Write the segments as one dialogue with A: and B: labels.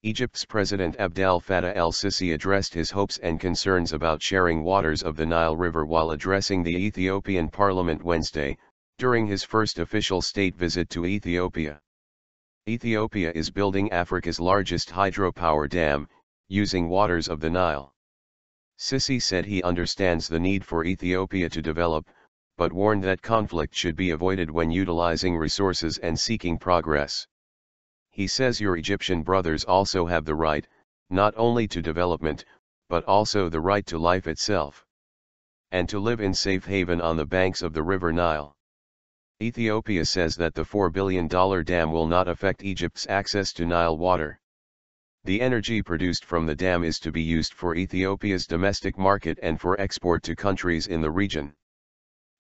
A: Egypt's President Abdel Fattah el-Sissi addressed his hopes and concerns about sharing waters of the Nile River while addressing the Ethiopian parliament Wednesday, during his first official state visit to Ethiopia. Ethiopia is building Africa's largest hydropower dam, using waters of the Nile. Sissi said he understands the need for Ethiopia to develop, but warned that conflict should be avoided when utilizing resources and seeking progress. He says your Egyptian brothers also have the right, not only to development, but also the right to life itself, and to live in safe haven on the banks of the River Nile. Ethiopia says that the $4 billion dam will not affect Egypt's access to Nile water. The energy produced from the dam is to be used for Ethiopia's domestic market and for export to countries in the region.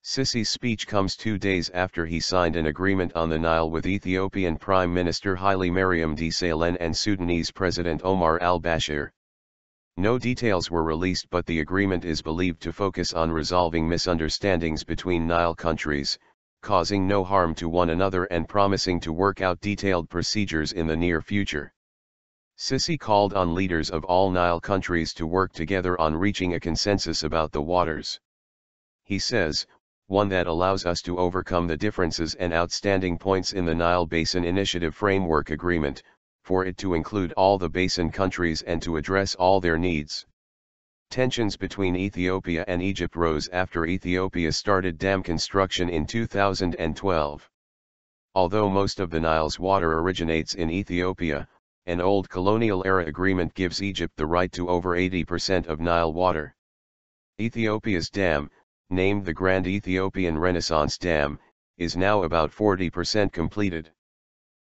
A: Sissi's speech comes 2 days after he signed an agreement on the Nile with Ethiopian Prime Minister Haile Mariam Desalegn and Sudanese President Omar al-Bashir. No details were released, but the agreement is believed to focus on resolving misunderstandings between Nile countries, causing no harm to one another and promising to work out detailed procedures in the near future. Sissi called on leaders of all Nile countries to work together on reaching a consensus about the waters. He says, one that allows us to overcome the differences and outstanding points in the Nile Basin Initiative Framework Agreement, for it to include all the basin countries and to address all their needs. Tensions between Ethiopia and Egypt rose after Ethiopia started dam construction in 2012. Although most of the Nile's water originates in Ethiopia, an old colonial-era agreement gives Egypt the right to over 80% of Nile water. Ethiopia's dam, named the Grand Ethiopian Renaissance Dam, is now about 40% completed.